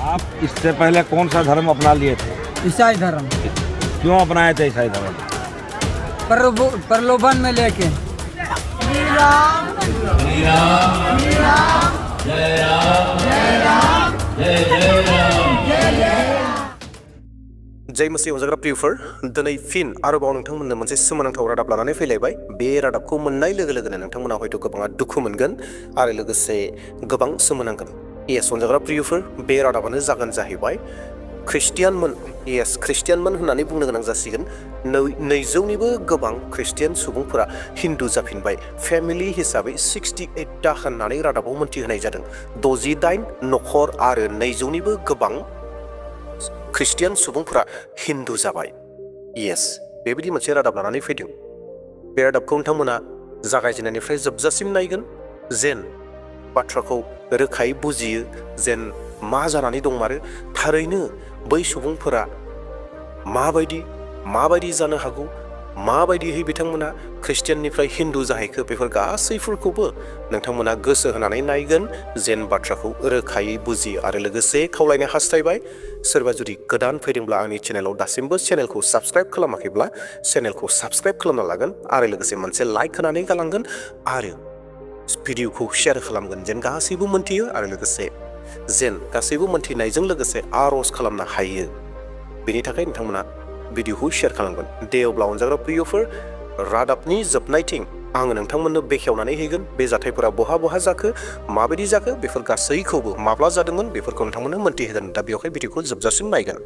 आप इससे पहले कौन सा धर्म अपना लिए थे? ईसाई धर्म। क्यों अपनाए थे ईसाई धर्म? प्रलोभन में लेके। जय मसीह अनजाग्रा प्रियफोर दिनै फिन आरोबाव नोंथांमोननो मोनसे सोमोनांथाव रादाब लानानै फैलायबाय। बे रादाबखौ मोननाय लोगो लोगोनो नोंथांमोना हयथ' गोबाङा दुखु मोनगोन आरो लोगोसे गोबां सोमोनांगोन। येस अनजाग्रा प्रियफोर, बे रादाबानो जागोन जाहैबाय ख्रिस्टियानमोन होननानै बुंनो गोनां जासिगोन। 200निबो गोबां ख्रिस्टियान सुबुंफोरा हिन्दु जाफिनबाय। फेमिलि हिसाबै 68 टा होननानै रादाबाव मोनथिहोनाय जादों। 68 नखर आरो 200निबो गोबां ख्रिस्टियान सुबुंफोरा हिन्दु जाबाय। येस, बेबायदि मोनसे रादाब लानानै फैदों। बे रादाबखौ नोंथांमोना जागायजेननायनिफ्राय जोबजासिम नायगोन, जेन बाथ्राखौ रोखायै बुजियो, जेन मा जानानै दंमारो, थारैनो बै सुबुंफोरा माबायदि जानो हागौ, माबायदिहै बिथांमोना ख्रिस्टियाननिफ्राय हिन्दु जाहैखो, बेफोर गासैफोरखौबो नोंथांमोना गोसो होनानै नायगोन, जेन बाथ्राखौ रोखायै बुजियो। आरो लोगोसे खावलायनो हास्थायबाय, सोरबा जुदि गोदान फैदोंब्ला आंनि चेनेलाव दासिमबो चेनेलखौ साबस्क्राइब खालामाखैब्ला चेनेलखौ साबस्क्राइब खालामना लागोन आरो लोगोसे मोनसे लाइक होनानै गालांगोन आरो भिडिअखौ शेयार खालामगोन, जेन गासैबो मोनथियो आरो लोगोसे जेन गासैबो मोनथिनायजों लोगोसे आर'ज खालामनो हायो। बेनि थाखाय नोंथांमोना भिडिअखौ शेयार खालामगोन। दे अब्ला अनजाग्रा प्रियफोर, रादाबनि जोबनायथिं आङो नोंथांमोननो बेखेवनानै होगोन बे जाथायफोरा बहा जाखो, माबायदि जाखो, बेफोर गासैखौबो माब्ला जादोंमोन बेफोरखौ नोंथांमोननो मोनथिहोगोन। दा बेवहाय भिडिअखौ जोबजासिम नायगोन।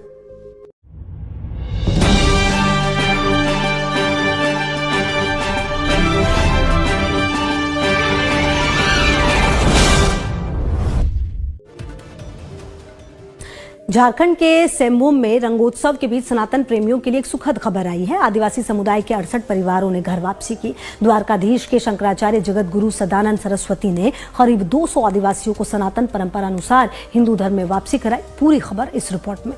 झारखंड के सेमभूम में रंगोत्सव के बीच सनातन प्रेमियों के लिए एक सुखद खबर आई है। आदिवासी समुदाय के 68 परिवारों ने घर वापसी की। द्वारकाधीश के शंकराचार्य जगत गुरु सदानंद सरस्वती ने करीब 200 आदिवासियों को सनातन परंपरा अनुसार हिंदू धर्म में वापसी कराई। पूरी खबर इस रिपोर्ट में।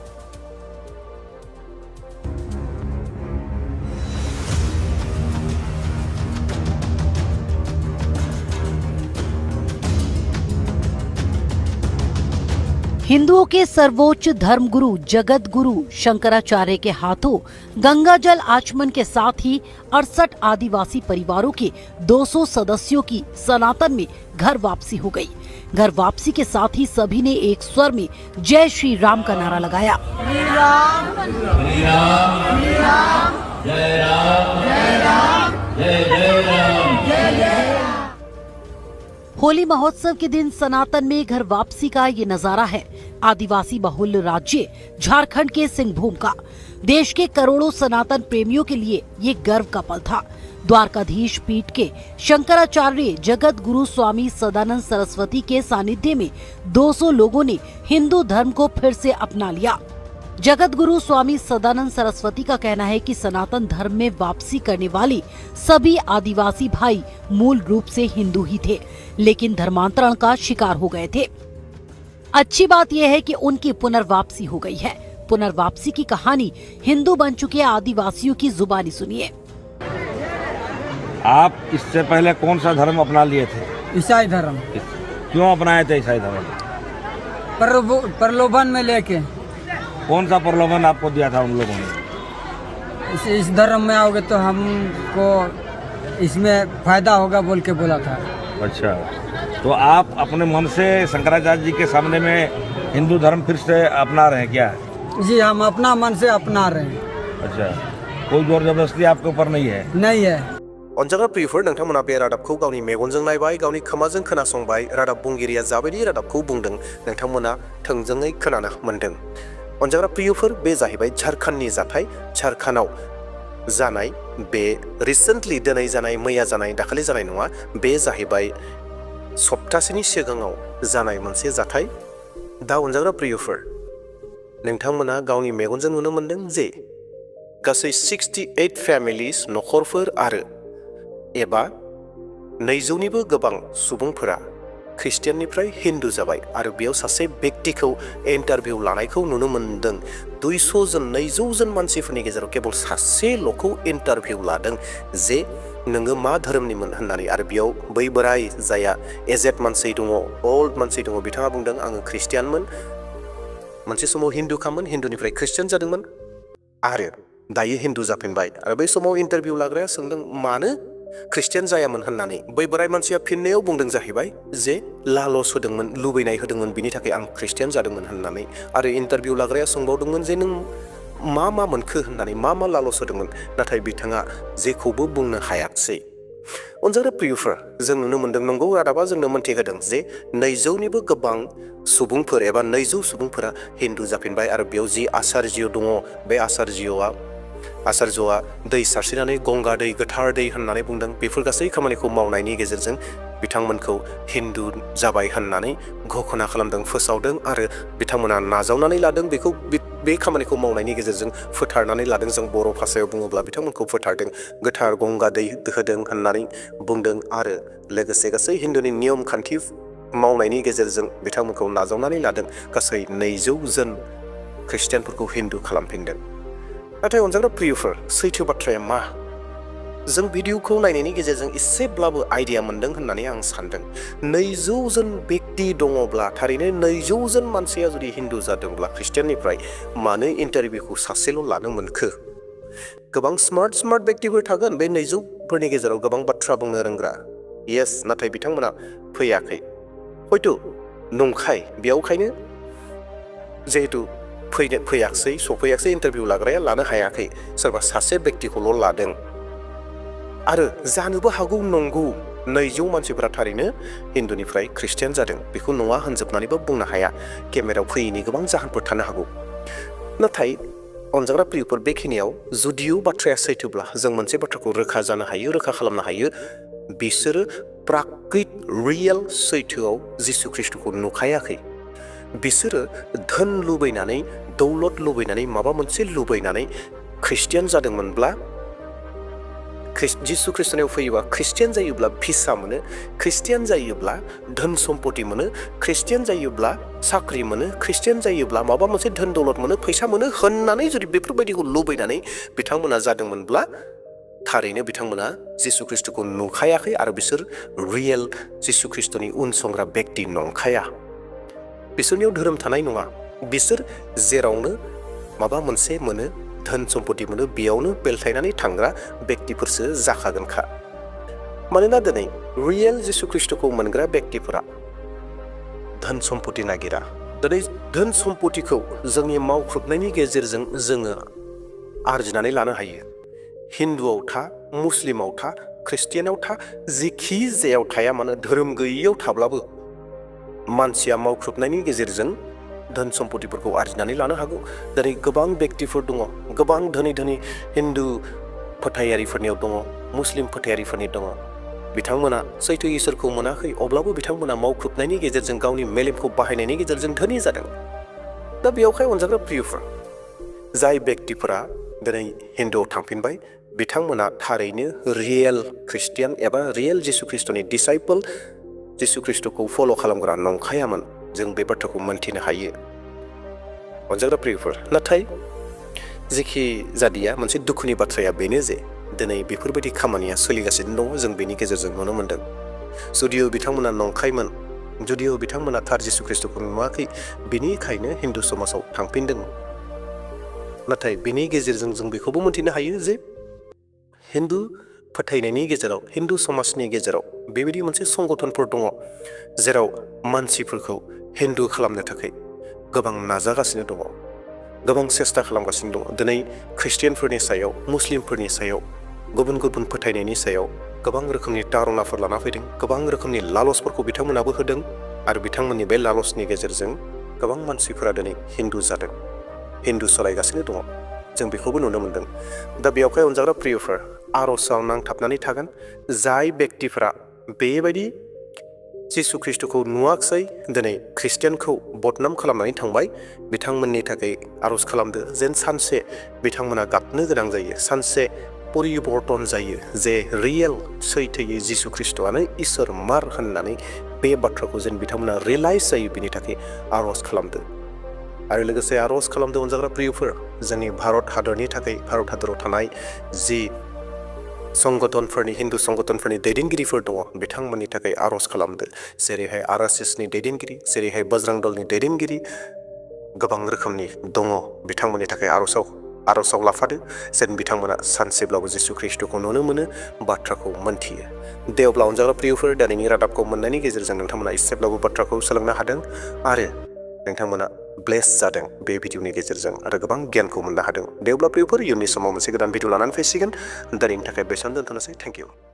हिंदुओं के सर्वोच्च धर्मगुरु जगत गुरु शंकराचार्य के हाथों गंगा जल आचमन के साथ ही 68 आदिवासी परिवारों के 200 सदस्यों की सनातन में घर वापसी हो गई। घर वापसी के साथ ही सभी ने एक स्वर में जय श्री राम का नारा लगाया। श्री राम, श्री राम, श्री राम, जय राम, जय राम, जय राम, जय। होली महोत्सव के दिन सनातन में घर वापसी का ये नजारा है आदिवासी बहुल राज्य झारखंड के सिंहभूम का। देश के करोड़ों सनातन प्रेमियों के लिए ये गर्व का पल था। द्वारकाधीश पीठ के शंकराचार्य जगत गुरु स्वामी सदानंद सरस्वती के सानिध्य में 200 लोगों ने हिंदू धर्म को फिर से अपना लिया। जगत गुरु स्वामी सदानंद सरस्वती का कहना है कि सनातन धर्म में वापसी करने वाले सभी आदिवासी भाई मूल रूप से हिंदू ही थे, लेकिन धर्मांतरण का शिकार हो गए थे। अच्छी बात यह है कि उनकी पुनर्वापसी हो गई है। पुनर्वापसी की कहानी हिंदू बन चुके आदिवासियों की जुबानी सुनिए। आप इससे पहले कौन सा धर्म अपना लिए थे? ईसाई धर्म। क्यों अपनाए थे ईसाई धर्म? प्रलोभन में लेके। कौन सा प्रलोभन आपको दिया था उन लोगों ने? इस धर्म में आओगे तो हमको इसमें फायदा होगा बोल के बोला था। अच्छा, तो आप अपने मन से शंकराचार्य जी के सामने में हिंदू धर्म फिर से अपना रहे हैं क्या? जी, हम अपना मन से अपना रहे हैं। अच्छा, कोई जोर जबरदस्ती आपके ऊपर नहीं है? नहीं है। अनजाग्रा प्रियफोर, नोंथांमोना बे रादाबखौ गावनि मेगनजों नायबाय, गावनि खोमाजों खोनासंबाय। रादाब बुंगिरिया जाबायदि रादाबखौ बुंदों नोंथांमोना थोंजोङै खोनानो मोनदों। अनजाग्रा प्रियफोर, बे जाहैबाय झारखंडनि जाथाय। झारखंडआव जानाय बे रिसेन्टलि दिनै जानाय, मैया जानाय, दाखालि जानाय नङा। बे जाहैबाय सप्तासेनि सिगाङाव जानाय मोनसे जाथाय। दा अनजाग्रा प्रियफोर, नोंथांमोना गावनि मेगनजों नुनो मोनदों जे गासै 68 फेमिलिस नखरफोर आरो एबा 200निबो गोबां सुबुंफोरा ख्रिस्टियाननिफ्राय हिन्दु जाबाय आरो बेयाव सासे व्यक्तिखौ इन्टारभिउ लानायखौ नुनो मोनदों। 200 जन 200 जन मानसिफोरनि गेजेराव केवल सासेल'खौ इन्टारभिउ लादों जे नोङो मा धोरोमनिमोन होननानै। आरो बेयाव बै बोराय जाया एजेड मानसि दङ, ओल्ड मानसि दङ, बिथाङा बुंदों आङो ख्रिस्टियानमोन। मोनसे समाव हिन्दुखामोन हिन्दुनिफ्राय ख्रिस्टियान जादोंमोन आरो दायो हिन्दु जाफिनबाय आरो बै समाव इन्टारभिउ लाग्राया सोंदों मानो ख्रिस्टियान जायामोन होननानै बै बोराय मानसिया फिननायाव बुंदों जाहैबाय जे लालस होदोंमोन लुबैनाय होदोंमोन बिनि थाखाय आं ख्रिस्टियान जादोंमोन होननानै आरो इन्टारभिउ लाग्राया सोंबावदोंमोन जे नों मा मोनखो होननानै मा लालस होदोंमोन नाथाय बिथाङा जेखौबो बुंनो हायाखिसै अनजाग्रा प्रियफोर जों नुनो मोनदों नंगौ रादाबा जोंनो मोन्थिहोदों जे 200निबो गोबां सुबुंफोर एबा 200 सुबुंफोरा हिन्दु जाफिनबाय आरो बेयाव जि आचार्य दङ बे आचार्यआ दै सारस्रिनानै गंगा दै गोथार दै होननानै बुंदों बेफोर गासै खामानिखौ मावनायनि गेजेरजों बिथांमोनखौ हिन्दु जाबाय होननानै घोषणा खालामदों फोसावदों आरो बिथांमोना नाजावनानै लादों बेखौ बे खामानिखौ मावनायनि गेजेरजों फोथारनानै लादों जों बर' भाषायाव बुङोब्ला बिथांमोनखौ फोथारदों गोथार गंगा दै होदों होननानै बुंदों आरो लोगोसे गासै हिन्दुनि नियम खान्थि मावनायनि गेजेरजों बिथांमोनखौ नाजावनानै लादों गासै 200 जन ख्रिस्टियानफोरखौ हिन्दु खालामफिनदों नाथाय अनजाग्रा प्रियफोर सैथो बाथ्राया मा जों भिडिअखौ नायनायनि गेजेरजों एसेब्लाबो आइडिया मोनदों होननानै आं सानदों 200 जन व्यक्ति दङब्ला थारैनो 200 जन मानसिया जुदि हिन्दु जादोंब्ला ख्रिस्टियाननिफ्राय मानो इन्टारभिउखौ सासेल' लानो मोनखो गोबां स्मार्ट व्यक्तिफोर थागोन बे 200 फोरनि गेजेराव गोबां बाथ्रा बुंनो रोंग्रा येस नाथाय बिथांमोना फैयाखै हयथ' नंखाय बेयावखायनो जिहेतु सफैयाखै इन्टारभिउ लाग्राया लानो हायाखै सोरबा सासे व्यक्तिखौल' लादों आरो जानोबो हागौ नंगौ 200 मानसिफोरा थारैनो हिन्दुनिफ्राय ख्रिस्टियान जादों बेखौ नङा होनजोबनानैबो बुंनो हाया केमेरायाव फैयैनि गोबां जाहोनफोर थानो हागौ नाथाय अनजाग्रा प्रियफोर बेखिनियाव जुदियो बाथ्राया सैथोब्ला जों मोनसे बाथ्राखौ रोखा खालामनो हायो बिसोरो प्राकृत रियेल सैथोआव जिसु ख्रिस्टखौ नुखायाखै बिसोरो धोन लुबैनानै दौलत लुबैनानै माबा मोनसे लुबैनानै ख्रिस्टियान जादोंमोनब्ला जिसु ख्रिस्टनियाव फैयोबा ख्रिस्टियान जायोब्ला भिसा मोनो ख्रिस्टियान जायोब्ला धन सम्पति मोनो ख्रिस्टियान जायोब्ला साख्रि मोनो ख्रिस्टियान जायोब्ला माबा मोनसे धन दौलत मोनो फैसा मोनो होननानै जुदि बेफोरबायदिखौ लुबैनानै बिथांमोना जादोंमोनब्ला थारैनो बिथांमोना जिसु ख्रिस्टखौ नुखायाखै आरो बिसोर रियेल जिसु ख्रिस्टनि उनसंग्रा व्यक्ति नंखाया बिसोरनियाव धोरोम थानाय नङा बिसोर जेरावनो माबा मोनसे मोनो धन सम्पति मोनो बेयावनो बेलथायनानै थांग्रा व्यक्तिफोरसो जाखागोनखा मानोना दिनै रियेल जिसु ख्रिस्टखौ मोनग्रा व्यक्तिफोरा धन सम्पति नागिरा दिनै धन सम्पतिखौ जोंनि मावख्रुबनायनि गेजेरजों जोङो आरजिनानै लानो हायो हिन्दुआव था मुस्लिमाव था ख्रिस्टियानाव था जेखि जायाव थाया मानो धोरोम गैयैयाव थाब्लाबो मानसिया मावख्रुबनायनि गेजेरजों धन सम्पतिफोरखौ आरजिनानै लानो हागौ दिनै गोबां व्यक्तिफोर दङ गोबां धोनि हिन्दु फोथायारिफोरनियाव दङ मुस्लिम फोथायारिफोरनि दङ बिथांमोना सैथो इसोरखौ मोनाखै अब्लाबो बिथांमोना मावख्रुबनायनि गेजेरजों गावनि मेलेमखौ बाहायनायनि गेजेरजों धोनि जादों दा बेयावहाय अनजाग्रा प्रियफोर जाय व्यक्तिफोरा दिनै हिन्दुआव थांफिनबाय बिथांमोना थारैनो रियेल ख्रिस्टियान एबा रियेल जिसु ख्रिस्टनि डिसाइपल जिसु ख्रिस्टखौ फल' खालामग्रा नंखायामोन जों बे बाथ्राखौ मोनथिनो हायो अनजाग्रा प्रियफोर नाथाय जेखि जादिया मोनसे दुखुनि बाथ्राया बेनो जे दिनै बेफोरबायदि खामानिया सोलिगासिनो दङ जों बेनि गेजेरजों नुनो मोनदों जुदियो बिथांमोना नंखायमोन जुदियो बिथांमोना थार जिसु ख्रिस्टखौ नुवाखै बेनिखायनो हिन्दु समाजाव थांफिनदों नाथाय बेनि गेजेरजों जों बेखौबो मोनथिनो हायो जे हिन्दु फोथायनायनि गेजेराव हिन्दु समाजनि गेजेराव बेबायदि मोनसे संगठनफोर दङ जेराव मानसिफोरखौ हिन्दु खालामनो थाखाय गोबां नाजागासिनो दङ गोबां सेस्था खालामगासिनो दङ दिनै ख्रिस्टियानफोरनि सायाव मुस्लिमफोरनि सायाव गुबुन फोथायनायनि सायाव गोबां रोखोमनि तारनाफोर लाना फैदों गोबां रोखोमनि लालसफोरखौ बिथांमोनाबो होदों आरो बिथांमोननि बे लालसनि गेजेरजों गोबां मानसिफोरा दिनै हिन्दु जादों हिन्दु सालायगासिनो दङ जों बेखौबो नुनो मोनदों दा बेयावहाय अनजाग्रा प्रियफोर आर'जआव नांथाबनानै थागोन जाय व्यक्तिफोरा बेबायदि जिसु ख्रिस्टखौ नुवाखै दिनै ख्रिस्टियानखौ बदनाम खालामनानै थांबाय बिथांमोननि थाखाय आर'ज खालामदो जेन सानसे बिथांमोना गाबनो गोनां जायो सानसे परिबर्तन जायो जे रियेल सैथोयै जिसु ख्रिस्टआनो इसोर मार होननानै बे बाथ्राखौ जेन बिथांमोना रियेलाइज जायो बिनि थाखाय आर'ज खालामदो आरो लोगोसे आर'ज खालामदो अनजाग्रा प्रियफोर जोंनि भारत हादरनि थाखाय भारत हादराव थानाय जि संगठनफोरनि हिन्दु संगठनफोरनि दैदेनगिरिफोर दङ बिथांमोननि थाखाय आर'ज खालामदो जेरैहाय RSSनि दैदेनगिरि जेरैहाय बजरं दलनि दैदेनगिरि गोबां रोखोमनि दङ बिथांमोननि थाखाय आर'जाव लाफादो जेन बिथांमोना सानसेब्लाबो जिसु ख्रिस्ट'खौ नुनो मोनो बाथ्राखौ मोनथियो दे अब्ला अनजाग्रा प्रियफोर दिनैनि रादाबखौ मोननायनि गेजेरजों नोंथांमोना एसेब्लाबो बाथ्राखौ सोलोंनो हादों आरो नोंथांमोना ब्लेस जादों बे भिडिअनि गेजेरजों आरो गोबां गियानखौ मोननो हादों दे अब्ला प्रियफोर इयुननि समाव मोनसे गोदान भिडिअ लानानै फैसिगोन दिनैनि थाखाय बेसेबां दोनथ'नोसै थेंक इउ